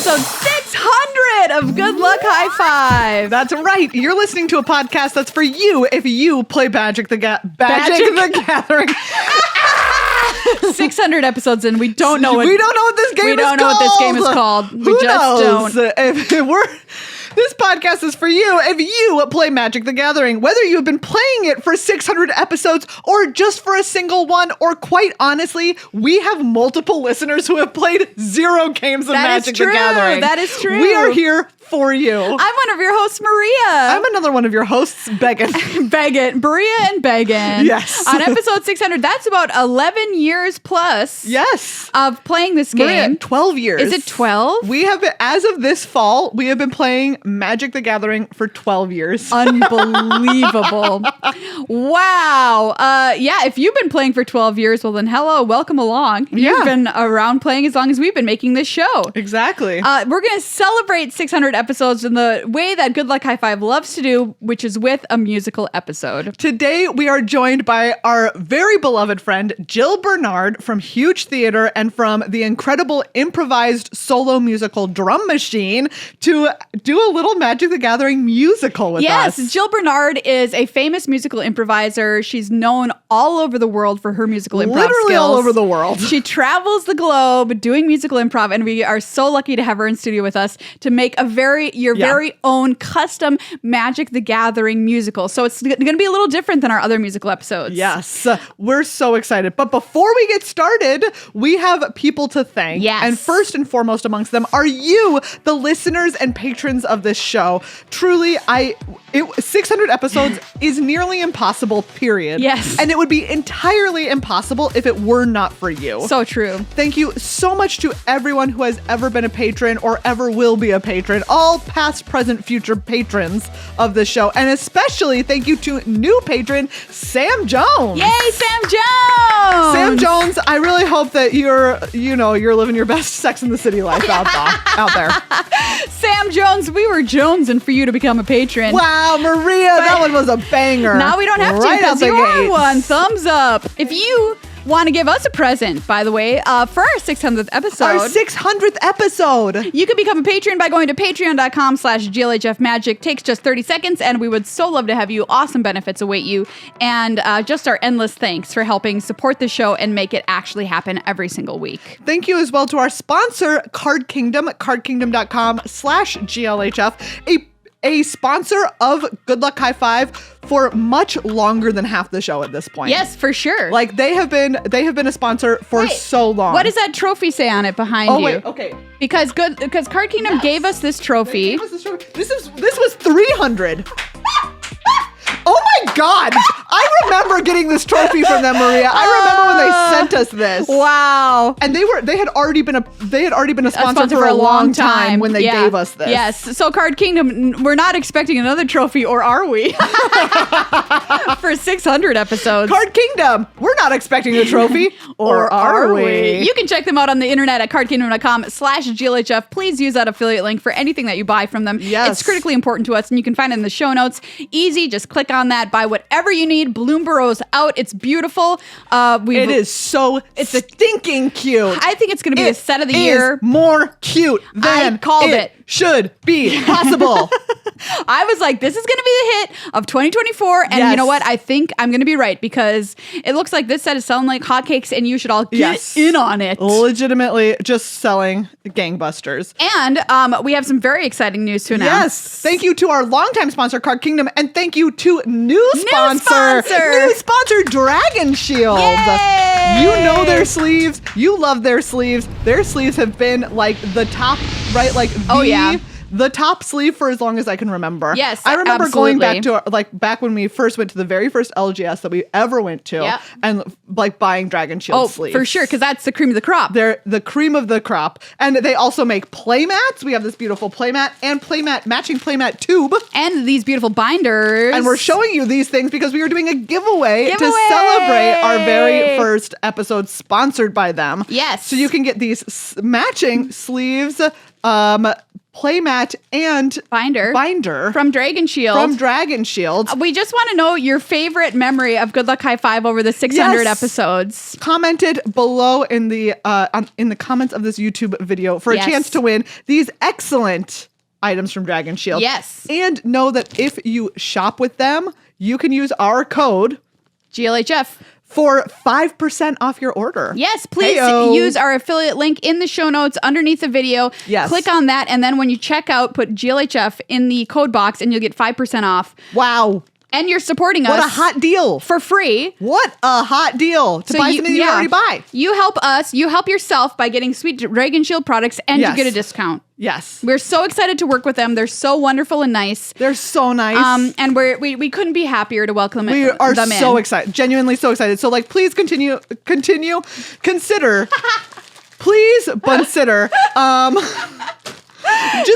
episode 600 of Good Luck High Five. That's right. You're listening to a podcast that's for you if you play Magic the Gathering. 600 episodes in. We don't know what we don't know what this game is called. We don't know what this game is called. We Who just knows? don't. This podcast is for you if you play Magic the Gathering, whether you've been playing it for 600 episodes or just for a single one, or quite honestly, we have multiple listeners who have played 0 games of Magic the Gathering. That is true. We are here for you. I'm one of your hosts, Maria. I'm another one of your hosts, Began. Maria and Began. Yes. On episode 600, that's about 11 years plus. Yes. Of playing this game. Maria, 12 years. Is it 12? We have been, as of this fall, we have been playing Magic the Gathering for 12 years. Unbelievable. Wow. Yeah, if you've been playing for 12 years, well then hello, welcome along. You've been around playing as long as we've been making this show. Exactly. We're going to celebrate 600 episodes in the way that Good Luck High Five loves to do, which is with a musical episode. Today, we are joined by our very beloved friend, Jill Bernard from Huge Theater and from the incredible improvised solo musical Drum Machine to do a little Magic the Gathering musical with us. Yes, Jill Bernard is a famous musical improviser. She's known all over the world for her musical improv Literally skills. all over the world. She travels the globe doing musical improv, and we are so lucky to have her in studio with us to make your very own custom Magic the Gathering musical. So it's going to be a little different than our other musical episodes. Yes, we're so excited. But before we get started, we have people to thank. Yes. And first and foremost amongst them are you, the listeners and patrons of this show. Truly, 600 episodes is nearly impossible, period. Yes. And it would be entirely impossible if it were not for you. So true. Thank you so much to everyone who has ever been a patron or ever will be a patron, all past, present, future patrons of the show. And especially thank you to new patron, Sam Jones. Yay, Sam Jones! Sam Jones, I really hope that you're living your best Sex in the City life out there. Sam Jones, we were jonesing for you to become a patron. Wow, Maria, that one was a banger. Now we don't have to because you are one. Thumbs up. If you want to give us a present, by the way, for our 600th episode. Our 600th episode. You can become a patron by going to patreon.com/GLHF Magic. Takes just 30 seconds, and we would so love to have you. Awesome benefits await you. And just our endless thanks for helping support the show and make it actually happen every single week. Thank you as well to our sponsor, Card Kingdom, cardkingdom.com/GLHF, a sponsor of Good Luck High Five for much longer than half the show at this point. Yes, for sure. Like they have been a sponsor for so long. What does that trophy say on it behind you? Oh wait, okay. Because Card Kingdom gave us this trophy. This was 300. Oh my God! I remember getting this trophy from them, Maria. I remember when they sent us this. Wow! And they had already been a sponsor for a long time when they gave us this. Yes. So Card Kingdom, we're not expecting another trophy, or are we? For 600 episodes. Card Kingdom, we're not expecting a trophy, or are we? You can check them out on the internet at cardkingdom.com/GLHF. Please use that affiliate link for anything that you buy from them. Yes. It's critically important to us, and you can find it in the show notes. Easy, just click on that, buy whatever you need. Bloom Burrow's out. It's beautiful. It is so stinking cute. I think it's going to be a set of the year. It is more cute than I called it. Should be possible. I was like, this is going to be the hit of 2024. And you know what? I think I'm going to be right because it looks like this set is selling like hotcakes and you should all get in on it. Legitimately just selling gangbusters. And we have some very exciting news to announce. Yes. Thank you to our longtime sponsor, Card Kingdom. And thank you to new sponsor Dragon Shield. Yay! You know their sleeves. You love their sleeves. Their sleeves have been like the top, right? Like the top sleeve for as long as I can remember. Yes, I remember absolutely. going back to back when we first went to the very first LGS that we ever went to, and like buying Dragon Shield sleeves. For sure, because that's the cream of the crop. They're the cream of the crop, and they also make playmats. We have this beautiful playmat and matching playmat tube, and these beautiful binders. And we're showing you these things because we are doing a giveaway to celebrate our very first episode, sponsored by them. Yes, so you can get these matching sleeves. playmat and binder from Dragon Shield. We just want to know your favorite memory of Good Luck High Five over the 600 episodes. Commented below in the comments of this YouTube video for a chance to win these excellent items from Dragon Shield. Yes. And know that if you shop with them, you can use our code GLHF for 5% off your order. Yes, please use our affiliate link in the show notes underneath the video. Yes. Click on that, and then when you check out, put GLHF in the code box, and you'll get 5% off. Wow. And you're supporting us. What a hot deal. For free. What a hot deal to buy something you already buy. You help us. You help yourself by getting sweet Dragon Shield products, and you get a discount. Yes. We're so excited to work with them. They're so wonderful and nice. They're so nice. And we couldn't be happier to welcome them in. We are so excited. Genuinely so excited. So please consider. Please consider.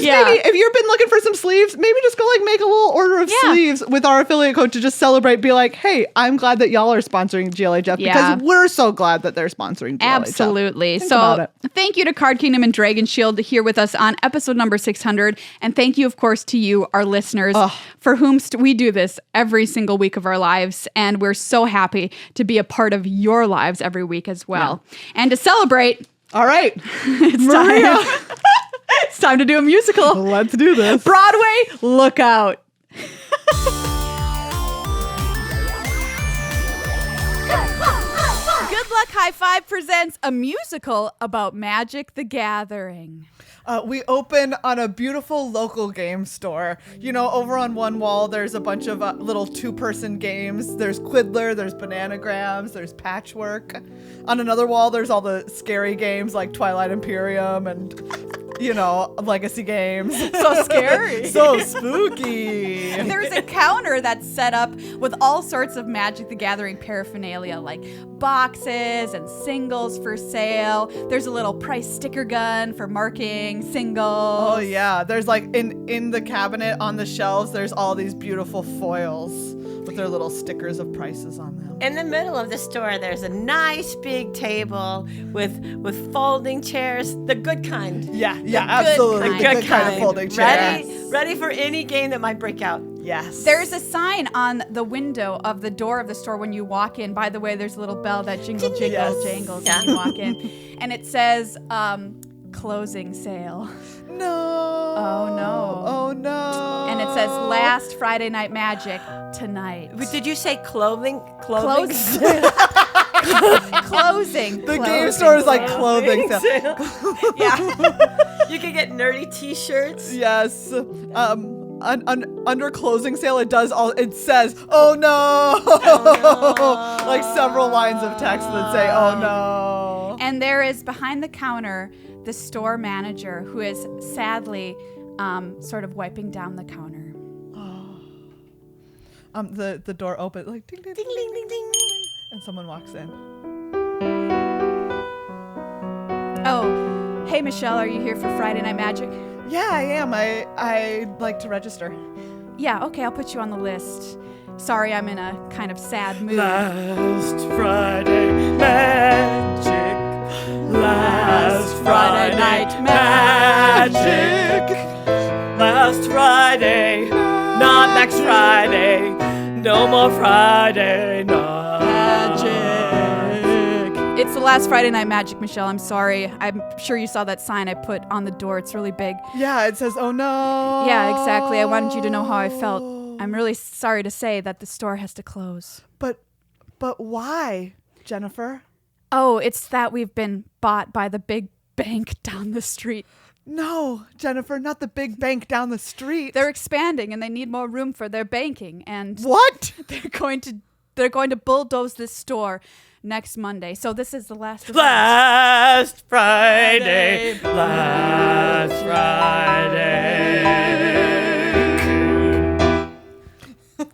Maybe if you've been looking for some sleeves, maybe just go make a little order of sleeves with our affiliate code to just celebrate. Be like, hey, I'm glad that y'all are sponsoring GLHF because we're so glad that they're sponsoring GLHF. Absolutely. So thank you to Card Kingdom and Dragon Shield here with us on episode number 600. And thank you, of course, to you, our listeners, for whom we do this every single week of our lives. And we're so happy to be a part of your lives every week as well. Yeah. And to celebrate. All right. It's Maria. It's time to do a musical. Let's do this. Broadway, look out. Good Luck High Five presents a musical about Magic the Gathering. We open on a beautiful local game store. You know, over on one wall, there's a bunch of little two-person games. There's Quiddler, there's Bananagrams, there's Patchwork. On another wall, there's all the scary games like Twilight Imperium and, legacy games. So scary. So spooky. There's a counter that's set up with all sorts of Magic the Gathering paraphernalia, like boxes and singles for sale. There's a little price sticker gun for marking singles. Oh yeah, there's in the cabinet on the shelves, there's all these beautiful foils with their little stickers of prices on them. In the middle of the store, there's a nice big table with folding chairs, the good kind. Yeah, absolutely. The good kind of folding chairs. Ready for any game that might break out. Yes. There's a sign on the window of the door of the store when you walk in. By the way, there's a little bell that jingles when you walk in. And it says, closing sale. No. Oh, no. Oh, no. And it says last Friday Night Magic tonight. Did you say clothing? Closing. The game store is like clothing sale. Yeah. You can get nerdy t-shirts. Yes. Under closing sale, it says, oh no. Like several lines of text that say, oh no. And there is behind the counter the store manager who is sadly sort of wiping down the counter. The door opens, like ding ding ding ding ding ding, and someone walks in. Oh, hey Michelle, are you here for Friday Night Magic? Yeah, I am. I'd like to register. Yeah, okay, I'll put you on the list. Sorry, I'm in a kind of sad mood. Last Friday Magic. Last Friday Night Magic. Last Friday, not next Friday. No more Friday Night Magic. It's the last Friday Night Magic, Michelle. I'm sorry. I'm sure you saw that sign I put on the door. It's really big. Yeah, it says, oh no. Yeah, exactly. I wanted you to know how I felt. I'm really sorry to say that the store has to close. But why, Jennifer? Oh, it's that we've been bought by the big bank down the street. No, Jennifer, not the big bank down the street. They're expanding and they need more room for their banking. And what? They're going to bulldoze this store next Monday. So this is the last of Last Friday. Last Friday.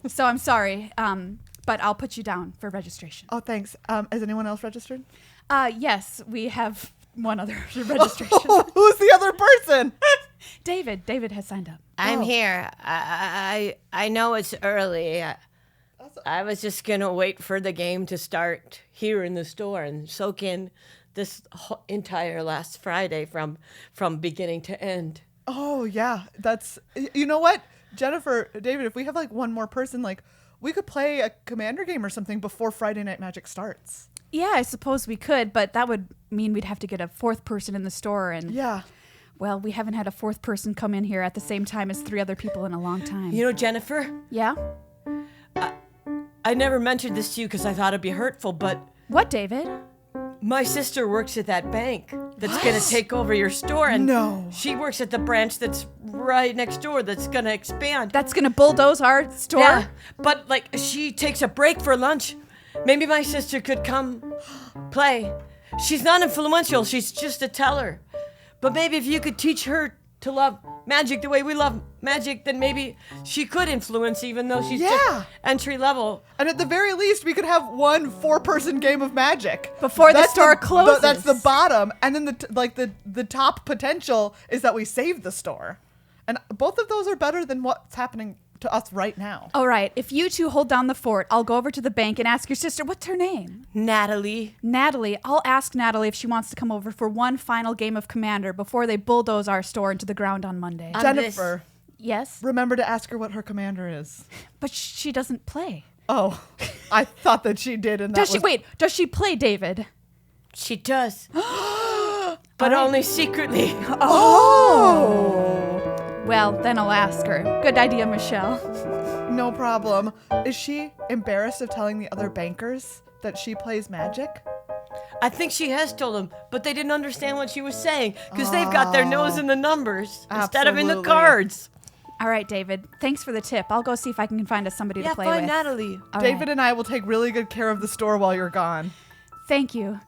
So I'm sorry, but I'll put you down for registration. Oh, thanks. Has anyone else registered? Yes, we have one other registration. Who's the other person? David. David has signed up. I'm here. I know it's early. I was just going to wait for the game to start here in the store and soak in this entire last Friday from beginning to end. Oh, yeah. That's, you know what? Jennifer, David, if we have like one more person, like we could play a Commander game or something before Friday Night Magic starts. Yeah, I suppose we could, but that would mean we'd have to get a fourth person in the store. And Yeah. well, we haven't had a fourth person come in here at the same time as 3 other people in a long time. You know, Jennifer, Yeah? I never mentioned this to you because I thought it'd be hurtful, but What, David? my sister works at that bank that's going to take over your store. And No. she works at the branch that's right next door that's going to expand. That's going to bulldoze our store? Yeah, but like she takes a break for lunch. Maybe my sister could come play. She's not influential, she's just a teller. But maybe if you could teach her to love magic the way we love magic, then maybe she could influence, even though she's just entry level. And at the very least, we could have one 4-person game of Magic Before the store closes. That's the bottom, and then the top potential is that we save the store, and both of those are better than what's happening to us right now. All right, if you two hold down the fort, I'll go over to the bank and ask your sister, what's her name? Natalie. Natalie. I'll ask Natalie if she wants to come over for one final game of Commander before they bulldoze our store into the ground on Monday. Jennifer, Yes? remember to ask her what her commander is. But she doesn't play. Oh, I thought that she did, and that Does she? Wait, does she play, David? She does. But only secretly. Oh. Well, then I'll ask her. Good idea, Michelle. No problem. Is she embarrassed of telling the other bankers that she plays Magic? I think she has told them, but they didn't understand what she was saying because they've got their nose in the numbers instead of in the Absolutely. cards. All right, David. Thanks for the tip. I'll go see if I can find us somebody Yeah, to play find with. Natalie. All David right. and I will take really good care of the store while you're gone. Thank you.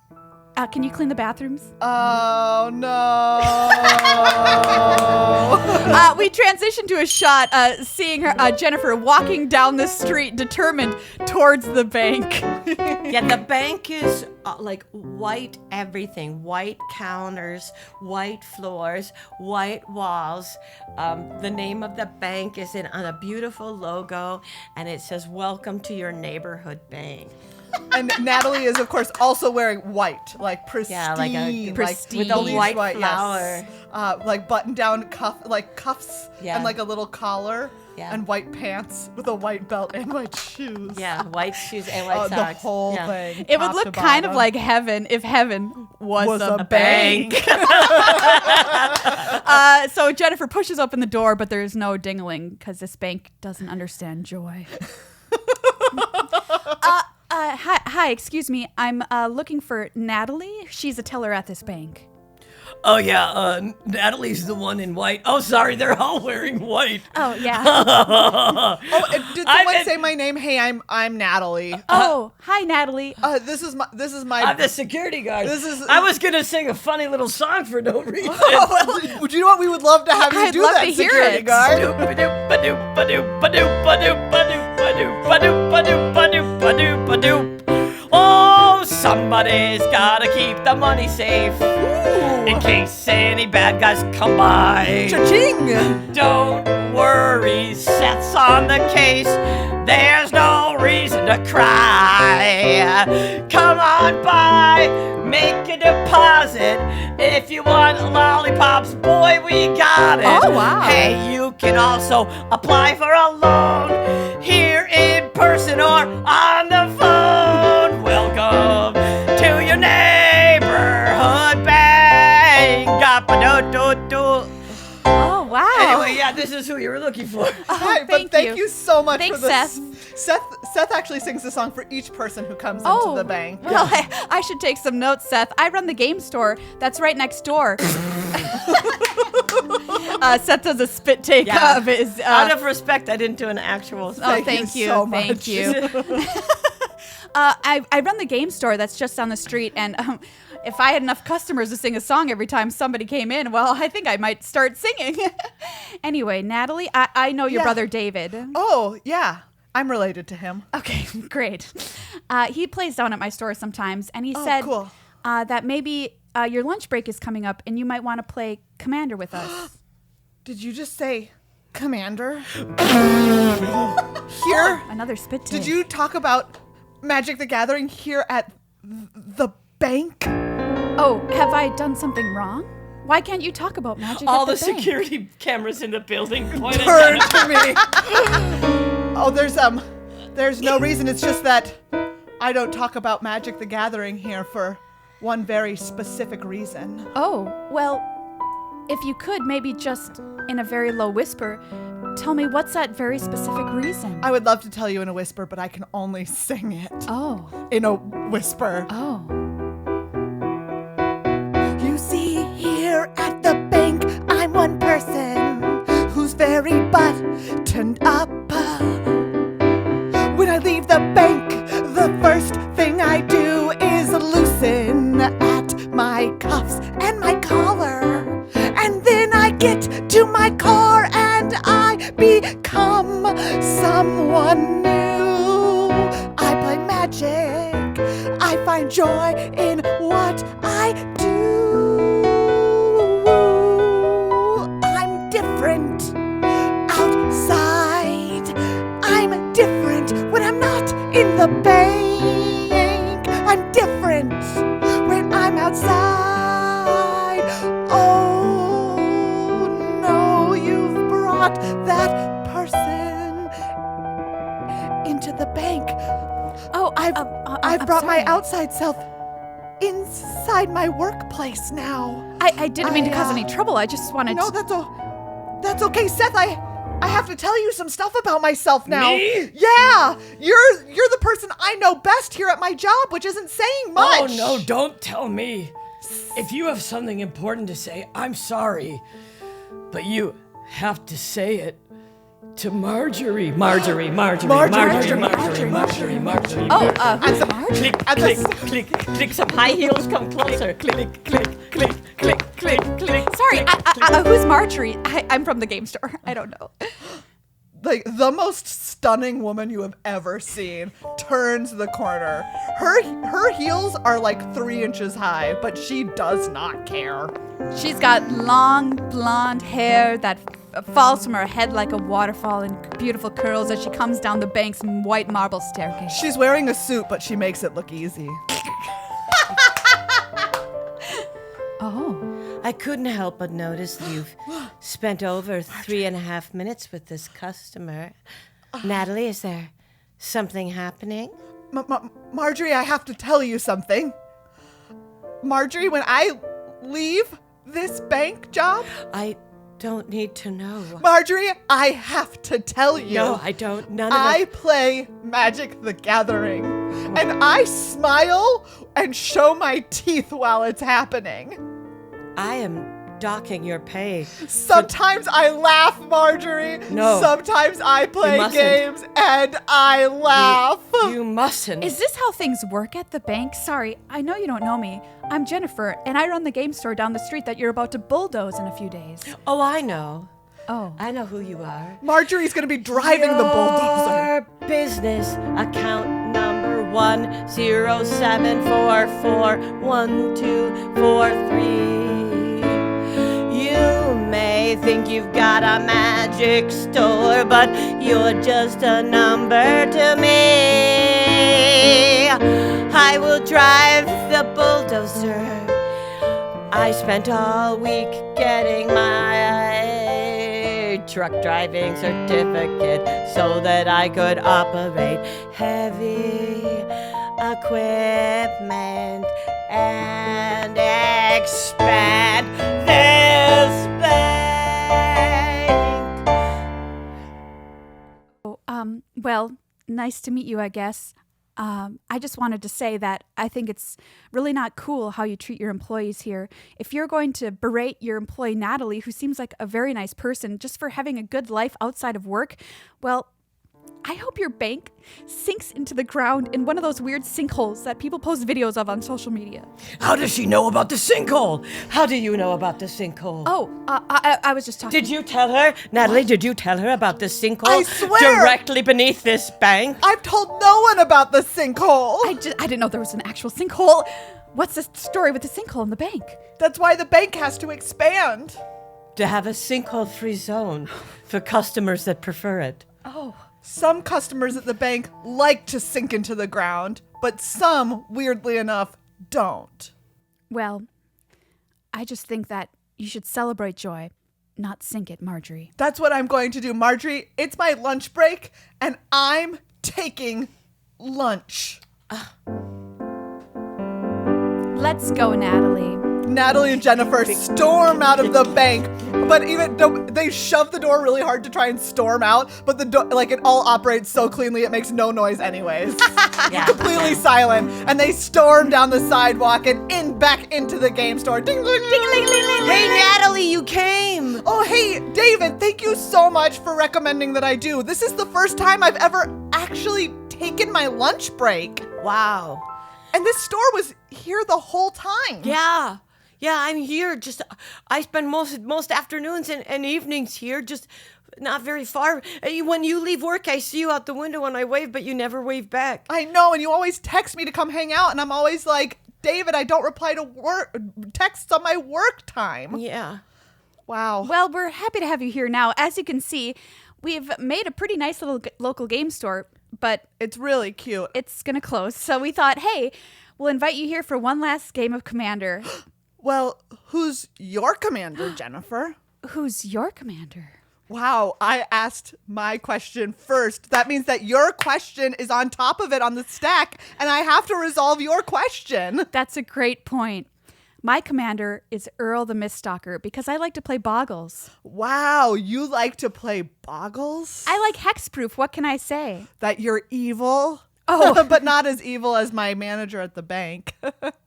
Can you clean the bathrooms? Oh, no. We transition to a shot seeing her, Jennifer walking down the street, determined towards the bank. Yeah, the bank is like white everything. White counters, white floors, white walls. The name of the bank is on a beautiful logo, and it says, "Welcome to your neighborhood bank." And Natalie is, of course, also wearing white, like pristine, Yeah, like a pristine. with a bleached white yes. flower. Like button-down cuffs, Yeah. and like a little collar, Yeah. and white pants with a white belt and white shoes. Yeah, white shoes and white The socks. whole Yeah. thing. It would top look to kind of bottom. like heaven if heaven was a bank. So Jennifer pushes open the door, but there's no dingling because this bank doesn't understand joy. Hi, excuse me. I'm looking for Natalie. She's a teller at this bank. Oh yeah, Natalie's the one in white. Oh, sorry, they're all wearing white. Oh yeah. Oh, did someone I'm- say my name? Hey, I'm Natalie. Oh, hi, Natalie. This is my. I'm the security guard. This is- I was gonna sing a funny little song for no reason. Would you know what? We would love to have you I'd do love that, to hear security it. guard. Oh, somebody's gotta keep the money safe in case any bad guys come by. Cha-ching! Don't worry, Seth's on the case. There's no reason to cry. Come on by, make a deposit. If you want lollipops, boy, we got it. Oh, wow. Hey, you can also apply for a loan here in person or on the phone. Welcome to your neighborhood bank. Ga-ba-do-do-do. Oh wow. Anyway, yeah, this is who you were looking for. Hi, thank but thank you. you so much Thanks, for this. Seth. Seth actually sings the song for each person who comes Oh, into the bank. Well, I should take some notes, Seth. I run the game store. That's right next door. Seth does a spit take Yeah. of his. Out of respect, I didn't do an actual. Oh, Thank thank you you. so Thank much. you. I run the game store that's just down the street, and if I had enough customers to sing a song every time somebody came in, well, I think I might start singing. Anyway, Natalie, I know your Yeah. brother David. Oh, yeah. I'm related to him. Okay, great. He plays down at my store sometimes, and he Oh, said cool. that maybe your lunch break is coming up, and you might want to play Commander with us. Did you just say Commander? Here? Another spit take. Did you talk about Magic the Gathering here at the bank? Oh, have I done something wrong? Why can't you talk about magic All at the the bank? security cameras in the building pointed Turn at to me. Oh, there's no reason. It's just that I don't talk about Magic the Gathering here for one very specific reason. Oh, well, if you could maybe just in a very low whisper, tell me what's that very specific reason? I would love to tell you in a whisper, but I can only sing it Oh. in a whisper. Oh. You see, here at the bank, I'm one person who's very buttoned up. When I leave the bank, the first thing I do is loosen at my cuffs and my collar. And then I get to my car and I become someone new. I play magic. I find joy in what I do. I'm different outside. I'm different when I'm not in the bank. I'm different when I'm outside. Oh no, you've brought that person into the bank. Oh, I've brought my outside self inside my workplace now. I didn't mean to cause I, any trouble. I just wanted No, to... that's okay, Seth. I have to tell you some stuff about myself now. Me? Yeah, you're the person I know best here at my job, which isn't saying much. Oh, no, don't tell me. If you have something important to say, I'm sorry. But you have to say it to Marjorie. Marjorie. Oh, Click, click, some high heels come closer. Click, click. sorry, who's Marjorie? I'm from the game store. I don't know. Like the most stunning woman you have ever seen turns the corner. Her heels are like 3 inches high, but she does not care. She's got long blonde hair that falls from her head like a waterfall in beautiful curls as she comes down the bank's white marble staircase. She's wearing a suit, but she makes it look easy. Oh. I couldn't help but notice that you've spent over 3.5 minutes with this customer. Natalie, is there something happening? Marjorie, I have to tell you something. Marjorie, when I leave this bank job, I don't need to know. Marjorie, I have to tell you. No, I don't. None of I it. play Magic the Gathering, and I smile and show my teeth while it's happening. I am docking your pay. Sometimes I laugh, Marjorie. No. Sometimes I play mustn't. games and I laugh. You mustn't. Is this how things work at the bank? Sorry, I know you don't know me. I'm Jennifer, and I run the game store down the street that you're about to bulldoze in a few days. Oh, I know. Oh. I know who you are. Marjorie's gonna be driving the bulldozer. Your business account number 107441243. You may think you've got a magic store, but you're just a number to me. I will drive the bulldozer. I spent all week getting my truck driving certificate so that I could operate heavy equipment and expand this bank. Well, nice to meet you, I guess. I just wanted to say that I think it's really not cool how you treat your employees here. If you're going to berate your employee Natalie, who seems like a very nice person, just for having a good life outside of work, well, I hope your bank sinks into the ground in one of those weird sinkholes that people post videos of on social media. How does she know about the sinkhole? How do you know about the sinkhole? Oh, I was just talking. Did you tell her? Natalie, did you tell her about the sinkhole? I swear! Directly beneath this bank? I've told no one about the sinkhole. I didn't know there was an actual sinkhole. What's the story with the sinkhole in the bank? That's why the bank has to expand. To have a sinkhole-free zone for customers that prefer it. Oh. Some customers at the bank like to sink into the ground, but some, weirdly enough, don't. Well, I just think that You should celebrate joy, not sink it, Marjorie. That's what I'm going to do, Marjorie. It's my lunch break, and I'm taking lunch. Let's go, Natalie. Natalie and Jennifer storm out of the bank, but they shove the door really hard to try and storm out, but the door, like, it all operates so cleanly it makes no noise anyways. Completely silent, and they storm down the sidewalk and back into the game store. Ding, ding, ding, ding, ding, ding. Hey, Natalie, you came. Oh, hey, David, thank you so much for recommending that I do. This is the first time I've ever actually taken my lunch break. Wow. And this store was here the whole time. Yeah. Yeah, I'm here. I spend most afternoons and evenings here, just not very far. When you leave work, I see you out the window and I wave, but you never wave back. I know, and you always text me to come hang out, and I'm always like, David, I don't reply to texts on my work time. Yeah. Wow. Well, we're happy to have you here now. As you can see, we've made a pretty nice little local game store, but It's really cute. it's going to close. So we thought, hey, we'll invite you here for one last game of Commander. Well, who's your commander, Jennifer? Who's your commander? Wow, I asked my question first. That means that your question is on top of it on the stack, and I have to resolve your question. That's a great point. My commander is Earl the Miststalker because I like to play Boggles. Wow, you like to play Boggles? I like hexproof. What can I say? That you're evil? Oh. But not as evil as my manager at the bank.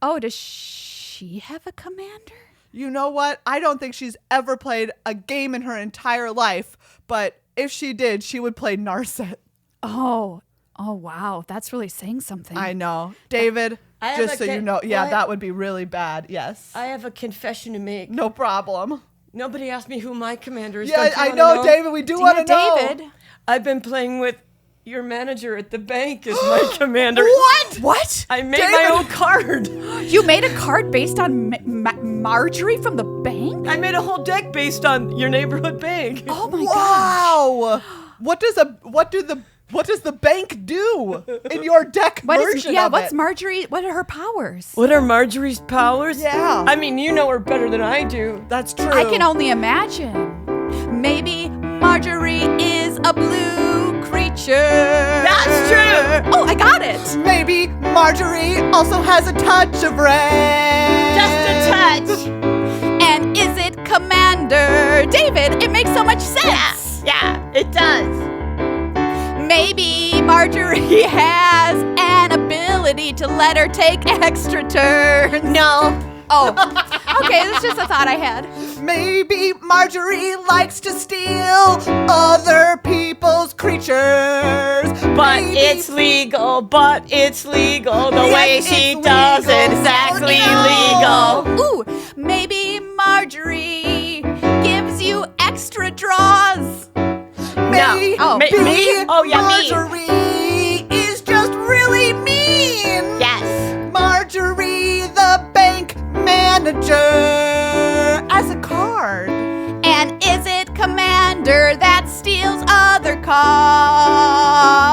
Oh, does she have a commander? You know what? I don't think she's ever played a game in her entire life, but if she did, she would play Narset. Oh, wow. That's really saying something. I know. David, I have just a so you con- know, yeah, what? that would be really bad. Yes. I have a confession to make. No problem. Nobody asked me who my commander is. Yeah, Don't you I wanna know, David. We do want to know. David. I've been playing with your manager at the bank as my commander. What? I made David! my own card. You made a card based on Marjorie from the bank? I made a whole deck based on your neighborhood bank. Oh my gosh. Wow. What does the bank do in your deck version of what's it? Marjorie? What are her powers? What are Marjorie's powers? Yeah. I mean, you know her better than I do. That's true. I can only imagine. Maybe Marjorie is a blue creature. That's true. Oh, I got it. Maybe Marjorie also has a touch of red. Just a touch. And is it Commander David? It makes so much sense. Yeah, it does. Maybe Marjorie has an ability to let her take extra turns. No. Oh, okay, that's just a thought I had. Maybe Marjorie likes to steal other people's creatures. But Maybe- it's legal. The Yes, way it's she does it, legal. exactly Oh, legal. Ooh, maybe Marjorie gives you extra draws. Maybe Oh. Me? Oh, yeah, me. Marjorie is just really mean. Yes. Marjorie the bank manager as a card. And is it Commander that steals other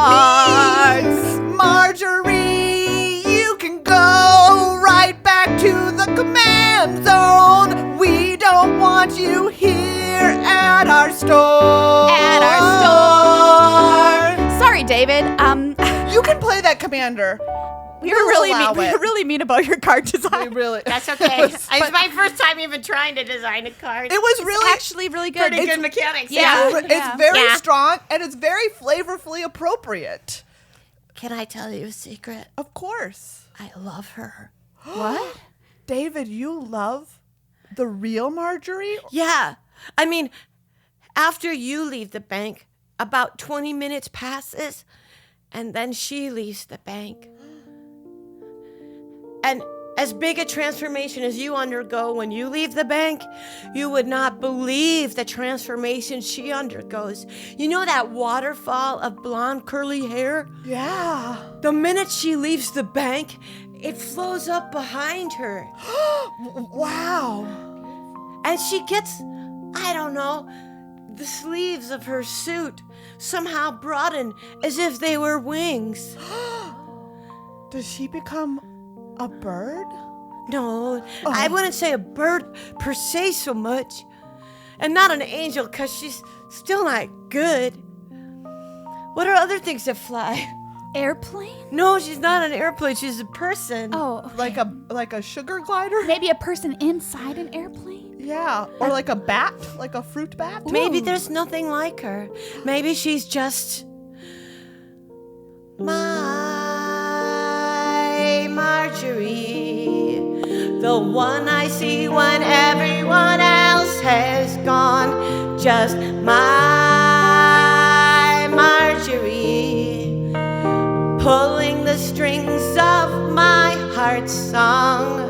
cards? Marjorie, you can go right back to the command zone. We don't want you here at our store. At our store. Sorry, David. You can play that commander. We were really allow mean. We it. were really mean about your card We design. really. That's okay. It's my first time even trying to design a card. It was It's really actually really good. pretty good mechanics. Yeah. It's very Yeah. strong and it's very flavorfully appropriate. Can I tell you a secret? Of course. I love her. What? David, you love the real Marjorie? Yeah. I mean, after you leave the bank, about 20 minutes passes, and then she leaves the bank. And as big a transformation as you undergo when you leave the bank, you would not believe the transformation she undergoes. You know that waterfall of blonde curly hair? Yeah. The minute she leaves the bank, it flows up behind her. Wow. And she gets, I don't know, the sleeves of her suit somehow broaden as if they were wings. Does she become a bird? No, I wouldn't say a bird per se so much. And not an angel, because she's still not good. What are other things that fly? Airplane? No, she's not an airplane. She's a person. Oh, okay. Like a sugar glider? Maybe a person inside an airplane? Yeah, or like a bat, like a fruit bat. Maybe there's nothing like her. Maybe she's just my Marjorie, the one I see when everyone else has gone. Just my Marjorie, pulling the strings of my heart's song.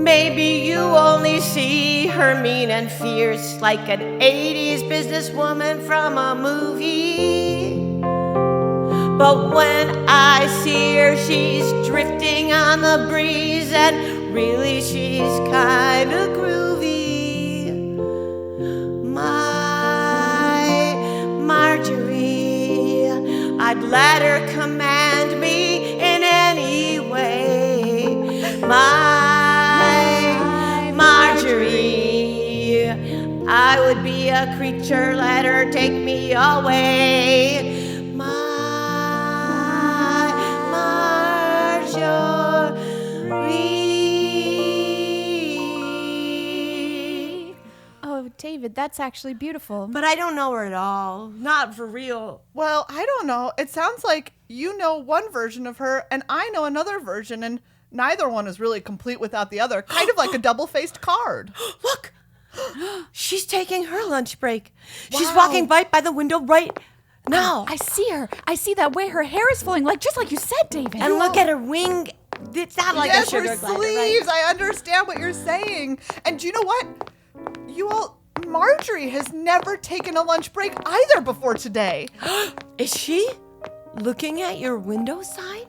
Maybe you only see her mean and fierce like an 80s businesswoman from a movie. But when I see her, she's drifting on the breeze, and really she's kind of groovy. My Marjorie, I'd let her command me in any way. My Marjorie, I would be a creature, let her take me away. Oh, David, that's actually beautiful. But I don't know her at all. Not for real. Well, I don't know. It sounds like you know one version of her, and I know another version, and neither one is really complete without the other. Kind of like a double-faced card. Look! She's taking her lunch break. She's Wow. walking by the window right now. I see her. I see that way her hair is flowing, just like you said, David. And look at her wing. It's not like Yes, a sugar her glider, sleeves. right? I understand what you're saying. And do you know what? Marjorie has never taken a lunch break either before today. Is she looking at your window side?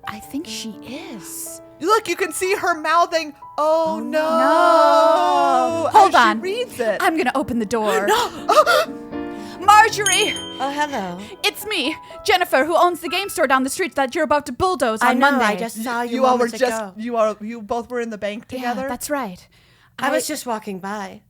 I think she is. Look, you can see her mouthing, "Oh no!" No. Hold as on. She reads it. I'm gonna open the door. Marjorie! Oh, hello. It's me, Jennifer, who owns the game store down the street that you're about to bulldoze on I know, Monday. I just saw you You all were moments just ago. you both were in the bank together. Yeah, that's right. I was just walking by.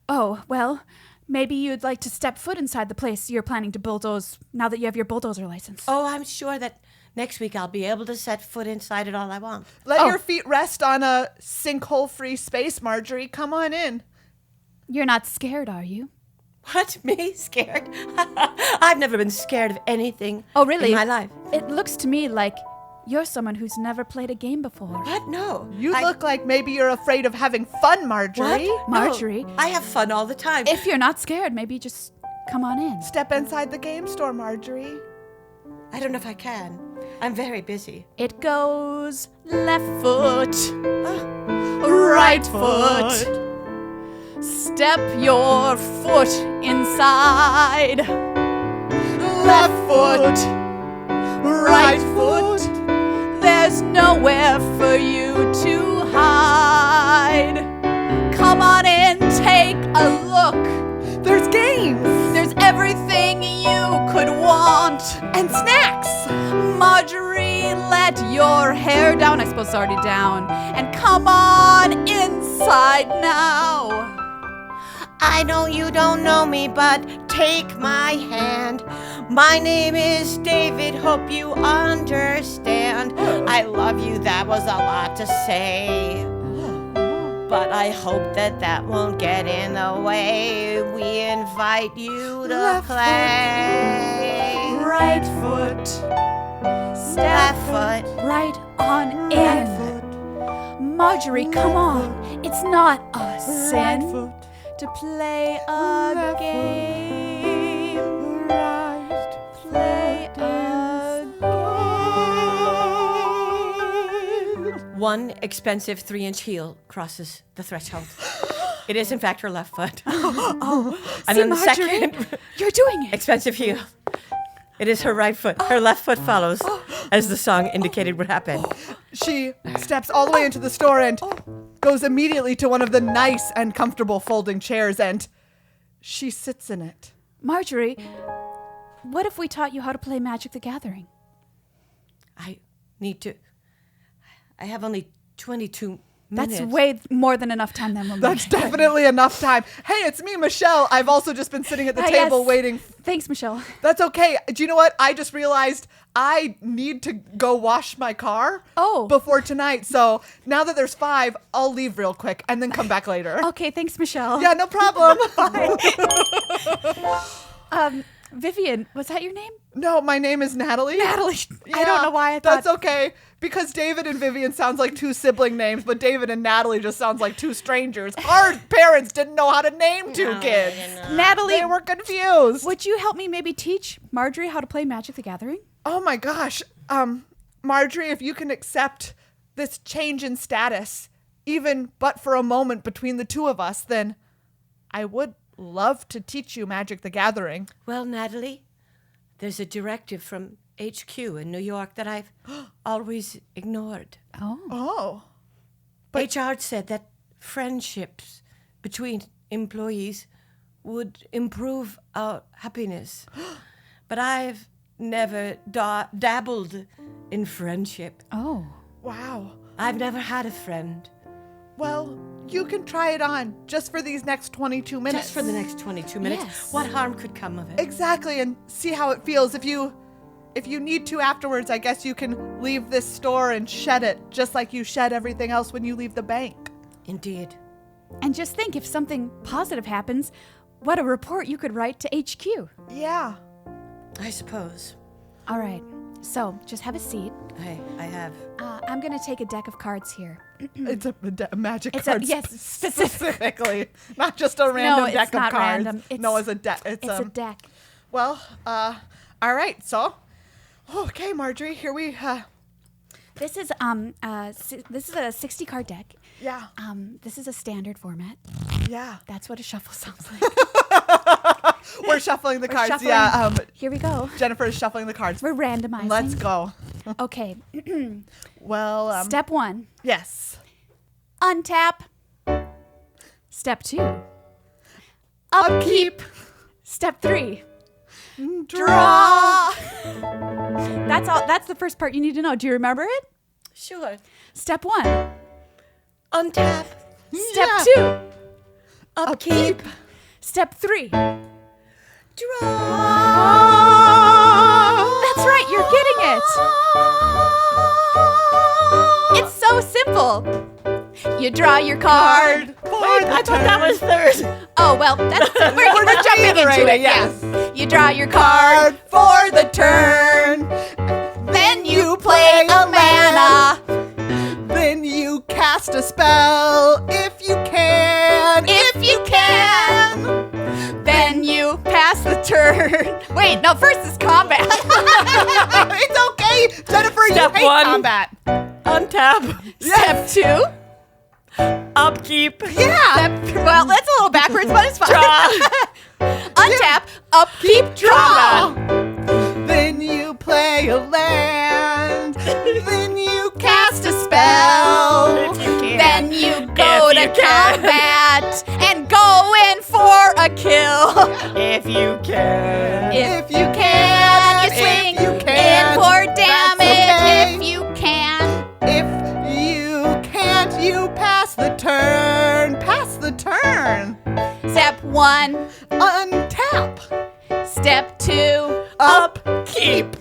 Oh, well, maybe you'd like to step foot inside the place you're planning to bulldoze now that you have your bulldozer license. Oh, I'm sure that next week I'll be able to set foot inside it all I want. Let Oh. your feet rest on a sinkhole-free space, Marjorie. Come on in. You're not scared, are you? What? Me? Scared? I've never been scared of anything Oh, really? in my life. It looks to me like you're someone who's never played a game before. What? No. You I- look like maybe you're afraid of having fun, Marjorie. What? Marjorie. No, I have fun all the time. If you're not scared, maybe just come on in. Step inside the game store, Marjorie. I don't know if I can. I'm very busy. It goes left foot, Oh, right foot. Step your foot inside. Left foot, right foot. There's nowhere for you to hide. Come on in, take a look. There's games There's everything you could want. and snacks. Marjorie, let your hair down. I suppose it's already down. And come on inside now. I know you don't know me, but take my hand. My name is David, hope you understand. I love you, that was a lot to say. But I hope that won't get in the way. We invite you to Left foot. play. Right foot. Step Left foot. right on Right in. foot. Marjorie, come on. It's not a Right sin foot. to play a Left foot. game. Right. Play a One expensive 3-inch heel crosses the threshold. It is, in fact, her left foot. And See, then the Marjorie, second you're doing it. expensive heel. It is her right foot. Her left foot follows, as the song indicated would happen. She steps all the way into the store and goes immediately to one of the nice and comfortable folding chairs, and she sits in it. Marjorie, what if we taught you how to play Magic the Gathering? I need to. I have only 22 minutes. That's way more than enough time then. That's definitely enough time. Hey, it's me, Michelle. I've also just been sitting at the table Yes. waiting. Thanks, Michelle. That's okay. Do you know what? I just realized I need to go wash my car before tonight. So now that there's 5, I'll leave real quick and then come back later. Okay, thanks, Michelle. Yeah, no problem. Vivian, was that your name? No, my name is Natalie. Natalie. I don't know why I thought. That's okay. Because David and Vivian sounds like 2 sibling names, but David and Natalie just sounds like 2 strangers. Our parents didn't know how to name 2 kids. Natalie, They were confused. would you help me maybe teach Marjorie how to play Magic the Gathering? Oh my gosh. Marjorie, if you can accept this change in status, even but for a moment between the 2 of us, then I would love to teach you Magic the Gathering. Well, Natalie, there's a directive from HQ in New York that I've always ignored. Oh. HR said that friendships between employees would improve our happiness. But I've never dabbled in friendship. Oh. Wow. I've never had a friend. Well, you can try it on just for these next 22 minutes. Just for the next 22 minutes. Yes. What harm could come of it? Exactly, and see how it feels. If you need to afterwards, I guess you can leave this store and shed it, just like you shed everything else when you leave the bank. Indeed. And just think, if something positive happens, what a report you could write to HQ. Yeah. I suppose. All right. So just have a seat. I have. I'm going to take a deck of cards here. It's a magic It's card yes, specifically, not just a random it's deck of not cards. random. No, it's a deck. It's a deck. Well, all right. So, okay, Marjorie, here we. This is this is a 60 card deck. Yeah. This is a standard format. Yeah. That's what a shuffle sounds like. We're shuffling the cards. Shuffling. Yeah. Here we go. Jennifer is shuffling the cards. We're randomizing. Let's go. Okay. Well. Step 1. Yes. Untap. Step 2. Upkeep. Step 3. Draw. That's all. That's the first part you need to know. Do you remember it? Sure. Step 1. Untap. Step Yeah. 2. Upkeep. Step 3. Draw. That's right. You're getting it. It's so simple. You draw your card. Wait, I thought that was third. Oh, well, we're jumping into reiterating, it. yes. Yeah. You draw your card for the turn. Then you play a mana. Then you cast a spell if you can. If you can. Then you pass the turn. Wait, no, first is combat. It's okay, Jennifer. Step you hate 1. combat. Untap. Step 2. Upkeep. Yeah. Well, that's a little backwards, but it's fine. Draw. Untap, upkeep, draw. Then you play a land. Then you cast a spell. If you can. Then you go If to you can. combat and go in for a kill. If you can. If you can, you swing if you in can, for that's damage. okay. If you can. If you can't, you pass the turn. Pass the turn. Step 1. Untap. Step 2. Upkeep.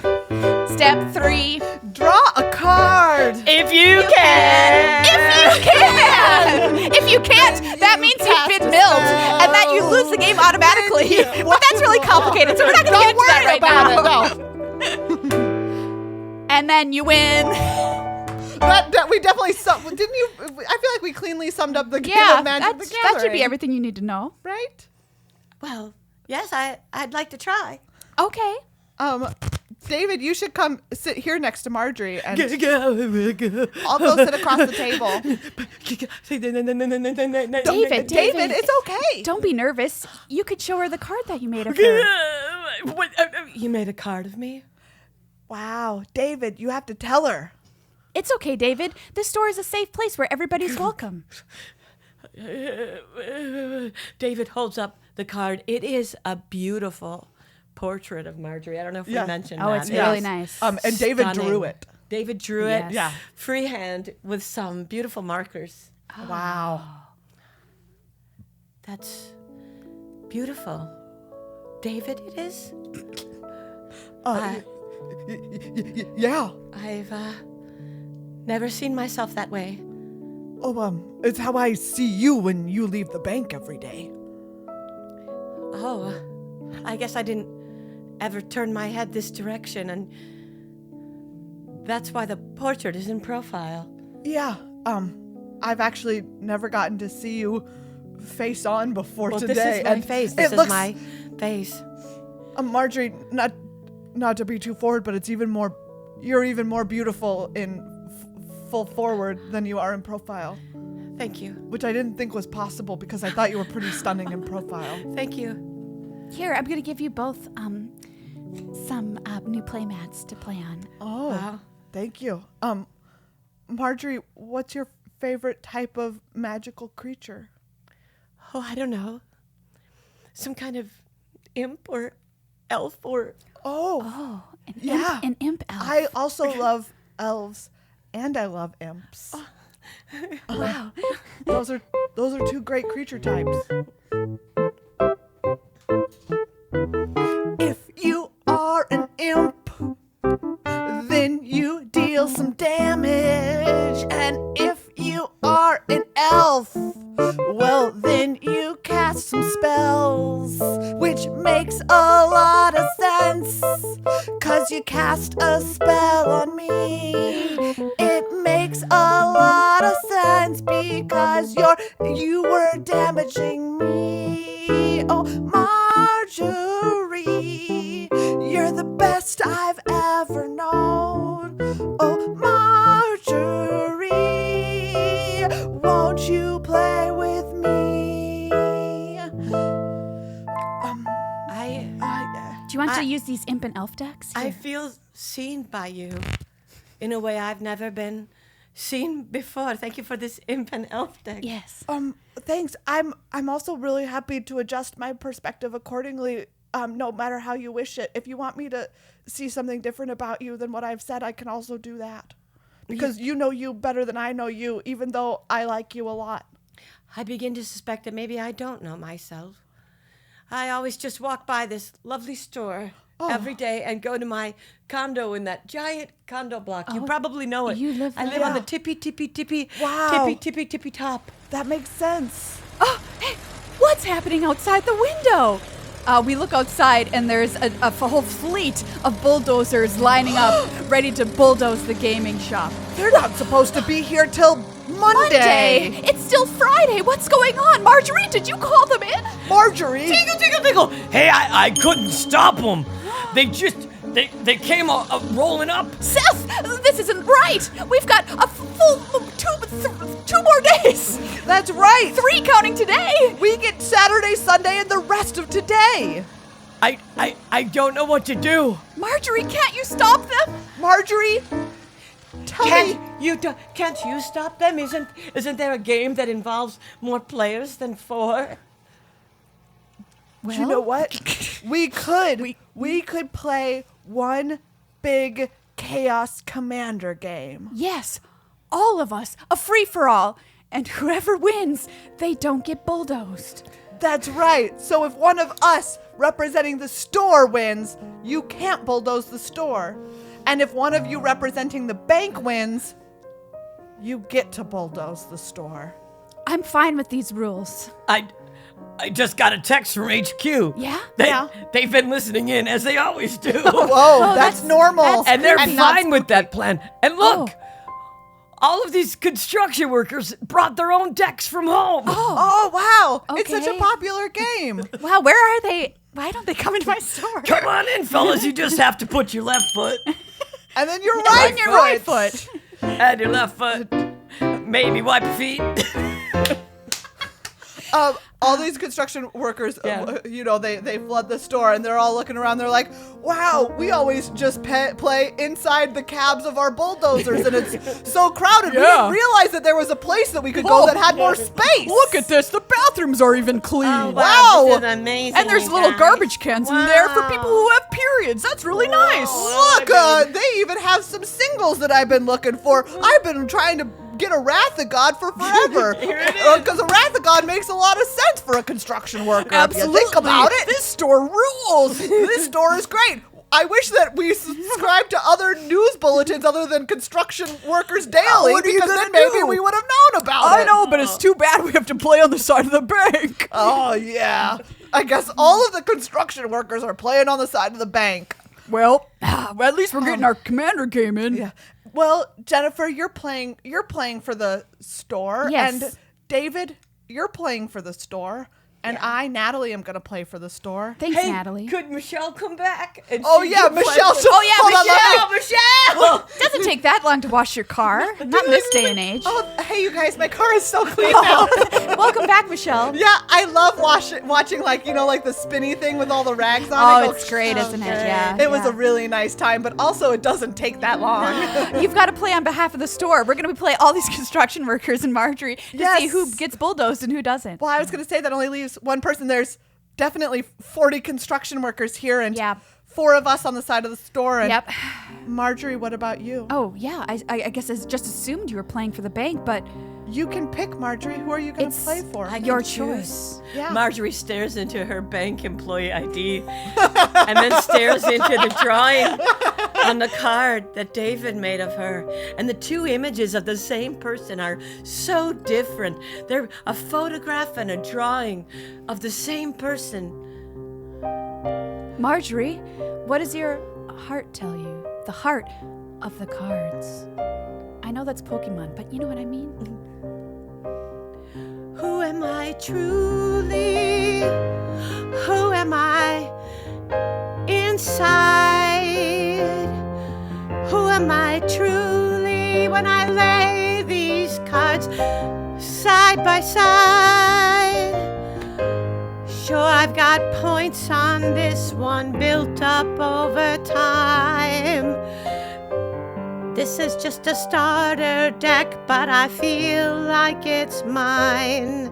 Step 3. Draw a card. If you can. If you can! If you can't, that means you've been milled and that you lose the game automatically. But that's really complicated, so we're not going to get into that right now. And then you win. That we definitely didn't you? I feel like we cleanly summed up the game Yeah, of Magic the that Gathering. should be everything you need to know. right? Well, yes, I'd like to try. Okay. David, you should come sit here next to Marjorie, and David, I'll go sit across the table. David, it's okay. Don't be nervous. You could show her the card that you made of her. You made a card of me? Wow, David, you have to tell her. It's okay, David. This store is a safe place where everybody's welcome. David holds up the card. It is a beautiful portrait of Marjorie. I don't know if we Yeah. mentioned Oh, that. it's It really is nice. And David stunning. drew it. David drew Yes. it Yeah. freehand with some beautiful markers. Wow. That's beautiful. David, it is? Yeah. I've never seen myself that way. Oh, it's how I see you when you leave the bank every day. Oh, I guess I didn't ever turn my head this direction, and that's why the portrait is in profile. Yeah. I've actually never gotten to see you face on before Well, today. this is my and face. it This is looks, my face. Marjorie, not to be too forward, but you're even more beautiful in full forward than you are in profile, Thank you. which I didn't think was possible because I thought you were pretty stunning in profile. Thank you. Here, I'm gonna give you both some new playmats to play on. Oh, Wow. thank you. Marjorie, what's your favorite type of magical creature? Oh, I don't know. Some kind of imp or elf or... Oh, An yeah. an imp elf. I also love elves and I love imps. Wow. Those are two great creature types. If you are an imp, then you deal some damage. And if you are an elf, well, then you cast some spells, which makes a lot of sense. 'Cause you cast a spell on me. It makes a lot of sense because you were damaging me. Oh, Marjorie, you're the best I've ever known. Oh, Marjorie, won't you play with me? Do you want to use these imp and elf decks? I Here. feel seen by you in a way I've never been seen before. Thank you for this imp and elf deck. Yes. Thanks. I'm also really happy to adjust my perspective accordingly, no matter how you wish it. If you want me to see something different about you than what I've said, I can also do that. Because you know you better than I know you, even though I like you a lot. I begin to suspect that maybe I don't know myself. I always just walk by this lovely store every day and go to my condo in that giant condo block. You probably know it. you live I there. live on the Yeah. tippy Wow. tippy top. That makes sense. Oh, hey, what's happening outside the window? We look outside and there's a whole fleet of bulldozers lining up, ready to bulldoze the gaming shop. They're not supposed to be here till Monday. It's still Friday. What's going on? Marjorie, did you call them in? Marjorie. Tinkle. Hey, I couldn't stop them. They came rolling up. Seth, this isn't right. We've got a full two more days. That's right. 3 counting today. We get Saturday, Sunday, and the rest of today. I don't know what to do. Marjorie, can't you stop them? Marjorie, tell me. Can't you stop them? Isn't there a game that involves more players than 4? Well, You know what? We could play one big Chaos Commander game. Yes, all of us, a free-for-all. And whoever wins, they don't get bulldozed. That's right. So if one of us representing the store wins, you can't bulldoze the store. And if one of you representing the bank wins, you get to bulldoze the store. I'm fine with these rules. I just got a text from HQ. Yeah? They've been listening in as they always do. Whoa, that's normal. And they're creepy. fine with that plan. And look, Oh. all of these construction workers brought their own decks from home. Oh, wow. It's such a Okay. popular game. Wow, where are they? Why don't they come into my store? Come on in, fellas. You just have to put your left foot And then your right On your right foot. and your left foot. Maybe wipe your feet. All these construction workers, they flood the store and they're all looking around. They're like, wow, we always just play inside the cabs of our bulldozers and it's so crowded. We didn't realize that there was a place that we could go that had more space. Look at this. The bathrooms are even clean. Oh, wow. This is amazing. And there's you little guys. garbage cans in there for people who have periods. That's really nice. Look, they even have some singles that I've been looking for. I've been trying to get a Wrath of God for forever. Because a Wrath of God makes a lot of sense for a construction worker. Absolutely. If you think about it. This store rules. This store is great. I wish that we subscribed to other news bulletins other than Construction Workers Daily, what are you because gonna then maybe do? we would have known about it. I know, but it's too bad we have to play on the side of the bank. Oh, yeah. I guess all of the construction workers are playing on the side of the bank. Well, at least we're getting our commander game in. Yeah. Well, Jennifer, you're playing for the store. Yes. And David, you're playing for the store. And I, Natalie, am going to play for the store. Thanks, Hey, Natalie. could Michelle come back? And Oh, she yeah, could play Michelle. with- So, Oh, yeah, hold on, let me- Michelle! Doesn't take that long to wash your car. Not in this day and age. Oh, hey, you guys, my car is so clean now. Welcome back, Michelle. Yeah, I love watching like the spinny thing with all the rags on it. Oh, it's great, isn't it? great. Yeah. It was a really nice time, but also it doesn't take that long. You've got to play on behalf of the store. We're going to play all these construction workers and Marjorie to see Yes. who gets bulldozed and who doesn't. Well, I was going to say that only leaves one person. There's definitely 40 construction workers here and Yeah. 4 of us on the side of the store. And Yep. Marjorie, what about you? Oh, yeah. I guess I just assumed you were playing for the bank, but You can pick, Marjorie. Who are you going to it's play for? your choice. Yeah. Marjorie stares into her bank employee ID and then stares into the drawing on the card that David made of her. And the two images of the same person are so different. They're a photograph and a drawing of the same person. Marjorie, what does your heart tell you? The heart of the cards. I know that's Pokemon, but you know what I mean? Who am I truly? Who am I inside? Who am I truly when I lay these cards side by side? Sure, I've got points on this one built up over time. This is just a starter deck, but I feel like it's mine.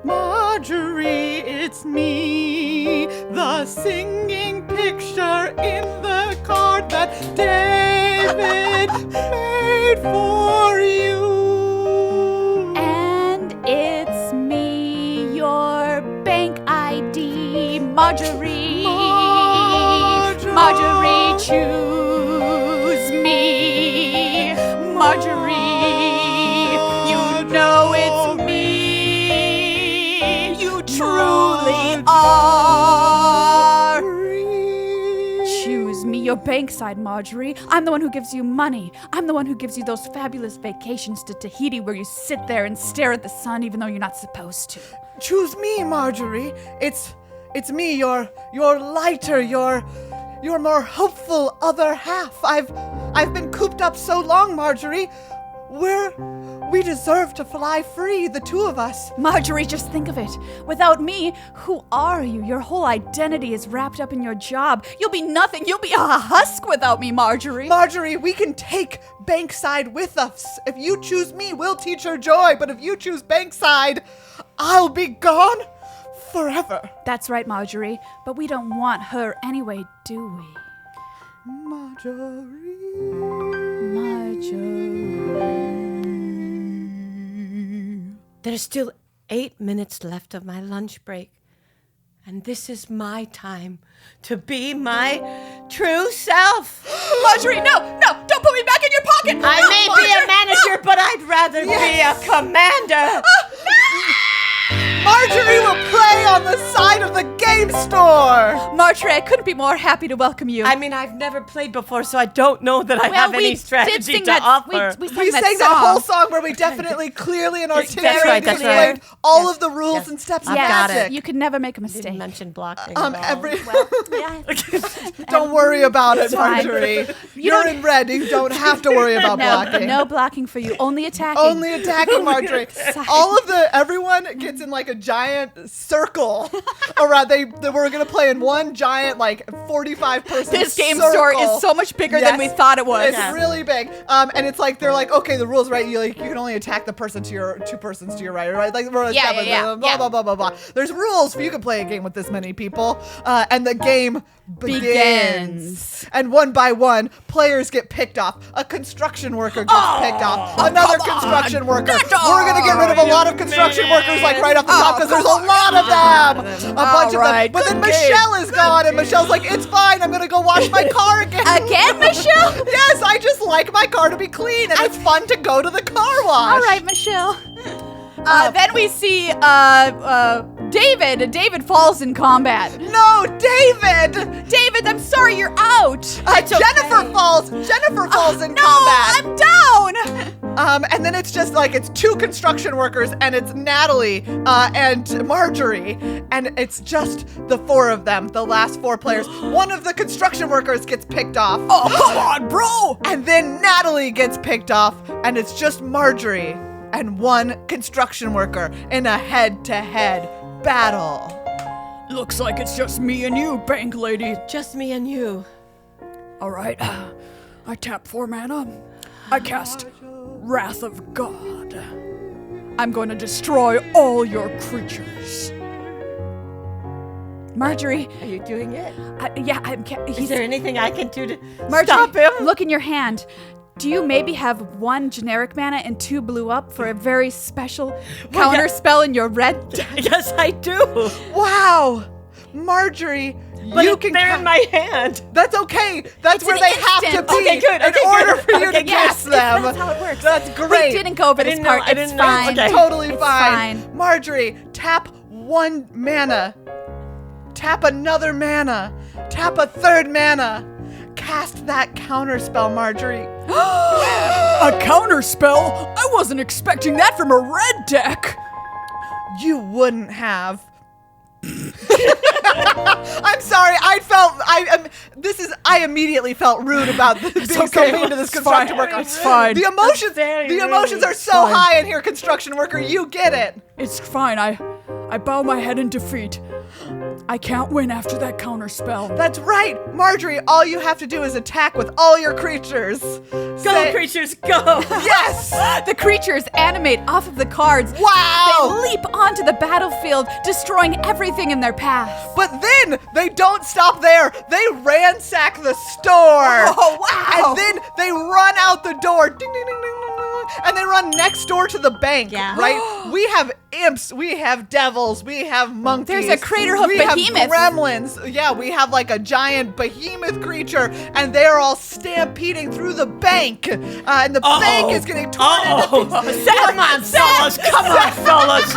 Marjorie, it's me, the singing picture in the card that David made for you. And it's me, your bank ID, Marjorie. Marjorie, choose me. Marjorie, you know it's me. You truly are. Choose me, your bank side, Marjorie. I'm the one who gives you money. I'm the one who gives you those fabulous vacations to Tahiti where you sit there and stare at the sun even though you're not supposed to. Choose me, Marjorie. It's me, your lighter, your more hopeful other half. I've been cooped up so long, Marjorie. We deserve to fly free, the two of us. Marjorie, just think of it. Without me, who are you? Your whole identity is wrapped up in your job. You'll be nothing. You'll be a husk without me, Marjorie. Marjorie, we can take Bankside with us. If you choose me, we'll teach her joy. But if you choose Bankside, I'll be gone forever. That's right, Marjorie. But we don't want her anyway, do we? Marjorie. There's still 8 minutes left of my lunch break. And this is my time to be my true self. Marjorie, no, don't put me back in your pocket. I No, may be Marjorie, a manager, but I'd rather be a commander. Marjorie will play on on the side of the game store. Marjorie, I couldn't be more happy to welcome you. I mean, I've never played before, so I don't know that I have any strategy to offer. We We sang sang that that whole song. song where we definitely, clearly, and That's articulately right, that's explained right. all Yes, of the rules yes. and steps of I've got it. magic. You could never make a Didn't mistake. mention blocking. at all. Don't worry about it, fine. Marjorie. You You're don't- in red. You don't have to worry about blocking. No blocking for you. Only attacking. Only attacking, Marjorie. Everyone gets in like a giant circle around. We're gonna play in one giant 45-person. This game circle. store is so much bigger than we thought it was. It's really big. And it's like they're like, okay, the rules, right? You can only attack the person to your two persons to your right, right? Like we're Yeah. blah blah blah. There's rules for you can play a game with this many people, and the game begins. And one by one, players get picked off. A construction worker gets picked off. Another construction worker. We're gonna get rid of a lot of construction workers right off the top because there's a lot of them. A bunch of them. But then Michelle is gone, and Michelle's like, it's fine. I'm gonna go wash my car again. Again, Michelle? Yes, I just like my car to be clean, and it's fun to go to the car wash. All right, Michelle. Then we see David. David falls in combat. No, David! David, I'm sorry, you're out. Jennifer falls. Jennifer falls in No, combat. I'm down. And then it's just it's two construction workers, and it's Natalie and Marjorie, and it's just the four of them, the last four players. One of the construction workers gets picked off. Oh, come on, bro. And then Natalie gets picked off, and it's just Marjorie and one construction worker in a head-to-head battle. Looks like it's just me and you, bank lady. Just me and you. All right. I tap 4 mana. I cast Wrath of God. I'm going to destroy all your creatures. Marjorie. Are you doing it? Is there anything I can do to Marjorie, stop him? look in your hand. Do you maybe have 1 generic mana and 2 blue up for a very special counter spell in your red deck? Yes, I do. Wow! Marjorie, But you can they're in my hand. That's okay. That's It's where an they have to instant. be Okay, good. in Okay, order good. for you Okay, to yes, cast them. That's how it works. That's great. We didn't go over this didn't know- part. I It's didn't know. fine. Okay. Totally It's fine. fine. Marjorie, tap 1 mana. Tap another mana. Tap a 3rd mana. Cast that counter spell, Marjorie. A counter spell? I wasn't expecting that from a red deck. You wouldn't have. I'm sorry. I immediately felt rude about being so mean to this construction worker. It's fine. The emotions are so high in here, construction worker. You get it. It's fine. I bow my head in defeat. I can't win after that counter spell. That's right, Marjorie. All you have to do is attack with all your creatures. Go, creatures, go. Yes. The creatures animate off of the cards. Wow. They leap onto the battlefield, destroying everything in their path. But then they don't stop there. They ransack the store. Oh, wow. And then they run out the door. Ding, ding, ding, ding, ding, ding. And they run next door to the bank. Yeah. Right? We have imps. We have devils. We have monkeys. There's a crater hoof we behemoth. have gremlins. Yeah, we have a giant behemoth creature, and they are all stampeding through the bank. And the bank is getting torn into pieces. Come on, fellas. Come on, fellas.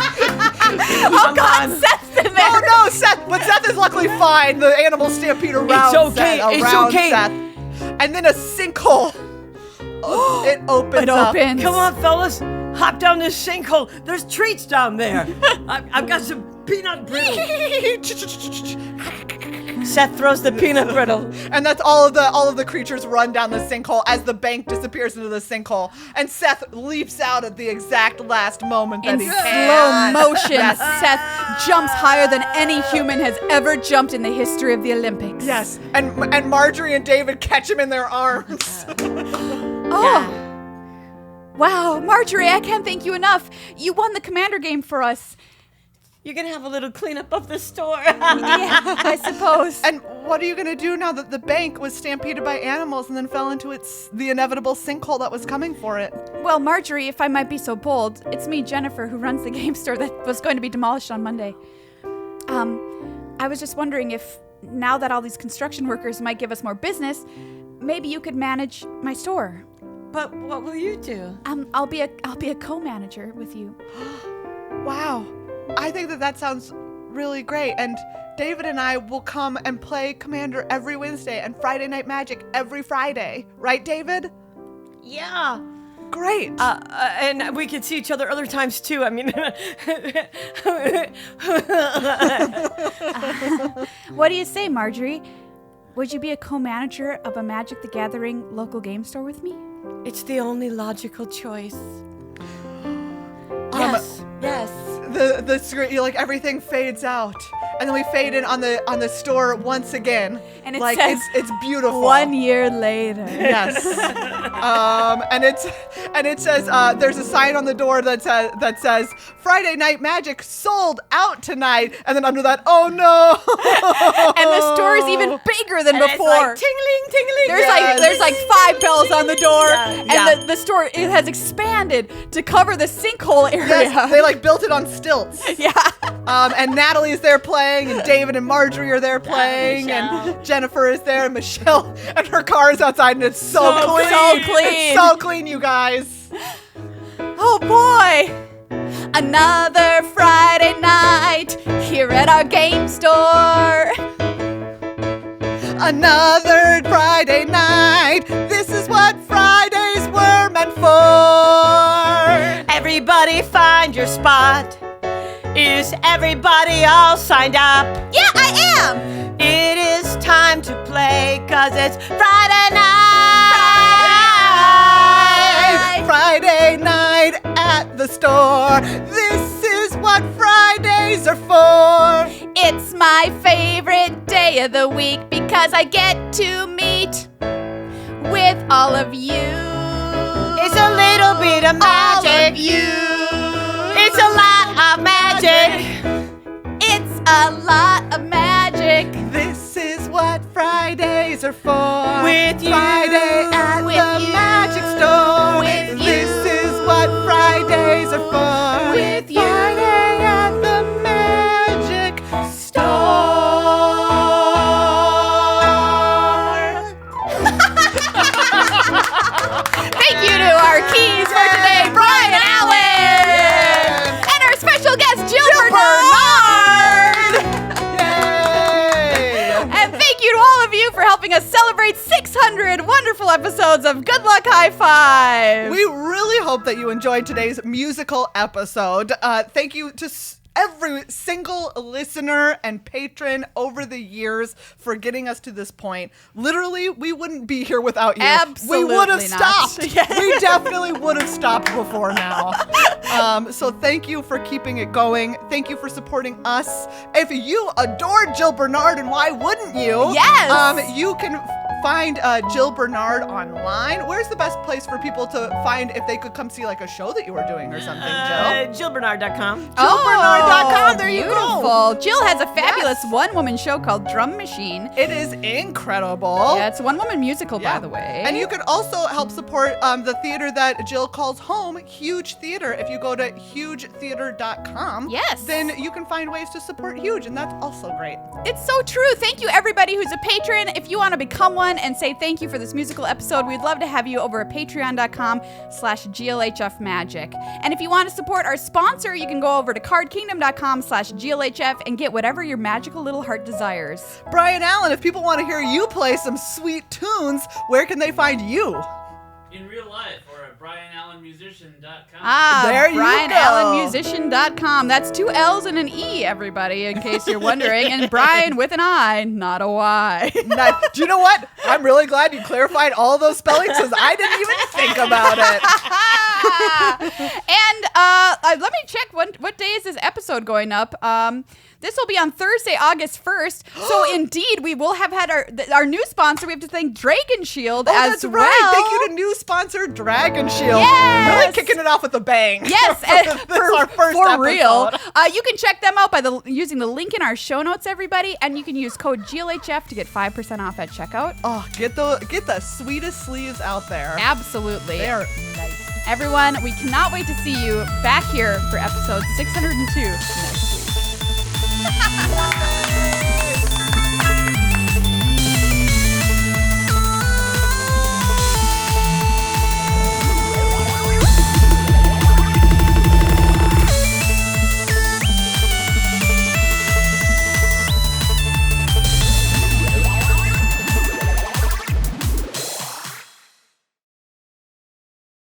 Oh, God, Seth's in there. Oh no, Seth! But Seth is luckily fine. The animals stampede around okay, Seth. it's Around okay. Seth. And then a sinkhole. It opens It up. opens. Come on, fellas. Hop down this sinkhole. There's treats down there. I've got some peanut brittle. Seth throws the peanut brittle. And that's all of the creatures run down the sinkhole as the bank disappears into the sinkhole. And Seth leaps out at the exact last moment that In he slow can. motion, Seth jumps higher than any human has ever jumped in the history of the Olympics. Yes. And Marjorie and David catch him in their arms. Oh. Wow, Marjorie, I can't thank you enough. You won the commander game for us. You're gonna have a little cleanup of the store. Yeah, I suppose. And what are you going to do now that the bank was stampeded by animals and then fell into the inevitable sinkhole that was coming for it? Well, Marjorie, if I might be so bold, it's me, Jennifer, who runs the game store that was going to be demolished on Monday. I was just wondering if, now that all these construction workers might give us more business, maybe you could manage my store. But what will you do? I'll be a co-manager with you. Wow. I think that sounds really great. And David and I will come and play Commander every Wednesday and Friday Night Magic every Friday. Right, David? Yeah. Great. And we could see each other other times too. I mean, What do you say, Marjorie? Would you be a co-manager of a Magic the Gathering local game store with me? it's the only logical choice. Yes. Yes. The screen, like everything fades out, and then we fade in on the store once again. And it like says, it's beautiful. 1 year later. Yes. and it says there's a sign on the door that says Friday Night Magic sold out tonight, and then under that, oh no. And the store is even bigger than And it's before. like tingling, tingling. There's like 5 bells on the door, Yeah. and the store it has expanded to cover the sinkhole area. Yes, they like built it on stilts. Yeah. And Natalie's there playing, and David and Marjorie are there playing, and Jennifer is there, and Michelle, and her car is outside, and it's so clean. so clean. It's so clean, you guys. Oh boy! Another Friday night here at our game store. Another Friday night. This is what Fridays were meant for. Everybody find your spot. Is everybody all signed up? Yeah, I am! It is time to play, 'cause it's Friday night. Friday night at the store. This is what Fridays are for. It's my favorite day of the week because I get to meet with all of you. It's a little bit of All magic. of you. It's a lot of magic. It's a lot of magic. This is what Fridays are for. With you. Friday at With the you. magic store. With This you. is what Fridays are for. With you. Friday at the magic store. Thank you to our keys for today, Brian and Allen. And our special guest, Jill Bernard. Yay! And thank you to all of you for helping us celebrate 600 wonderful episodes of Good Luck High Five. We really hope that you enjoyed today's musical episode. Thank you to every single listener and patron over the years for getting us to this point. Literally, we wouldn't be here without you. Absolutely we would have not. stopped. We definitely would have stopped before now. So thank you for keeping it going. Thank you for supporting us. If you adore Jill Bernard, and why wouldn't you? Yes. You can find Jill Bernard online. Where's the best place for people to find if they could come see like a show that you were doing or something, Jill? JillBernard.com. JillBernard.com, there you go. Beautiful. Jill has a fabulous one-woman show called Drum Machine. It is incredible. Yeah, it's a one-woman musical, by the way. And you can also help support the theater that Jill calls home, Huge Theater. If you go to hugetheater.com, Yes. then you can find ways to support Huge, and that's also great. It's so true. Thank you, everybody who's a patron. If you want to become one and say thank you for this musical episode, we'd love to have you over at patreon.com/GLHF Magic. And if you want to support our sponsor, you can go over to cardkingdom.com/GLHF and get whatever your magical little heart desires. Brian Allen, if people want to hear you play some sweet tunes, where can they find you? In real life, or at BrianAllenMusician.com. There you go. BrianAllenMusician.com. That's 2 L's and an E, everybody, in case you're wondering. And Brian with an I, not a Y. Nice. Do you know what? I'm really glad you clarified all those spellings because I didn't even think about it. And let me check what day is this episode going up. This will be on Thursday, August 1st. So indeed, we will have had our new sponsor. We have to thank Dragon Shield Oh, as that's well. right. Thank you to new sponsor Dragon Shield. Yes. Really kicking it off with a bang. Yes, This is our first for episode. real. You can check them out by using the link in our show notes, everybody, and you can use code GLHF to get 5% off at checkout. Oh, get the sweetest sleeves out there. Absolutely. They are nice. Everyone, we cannot wait to see you back here for episode 602 next week.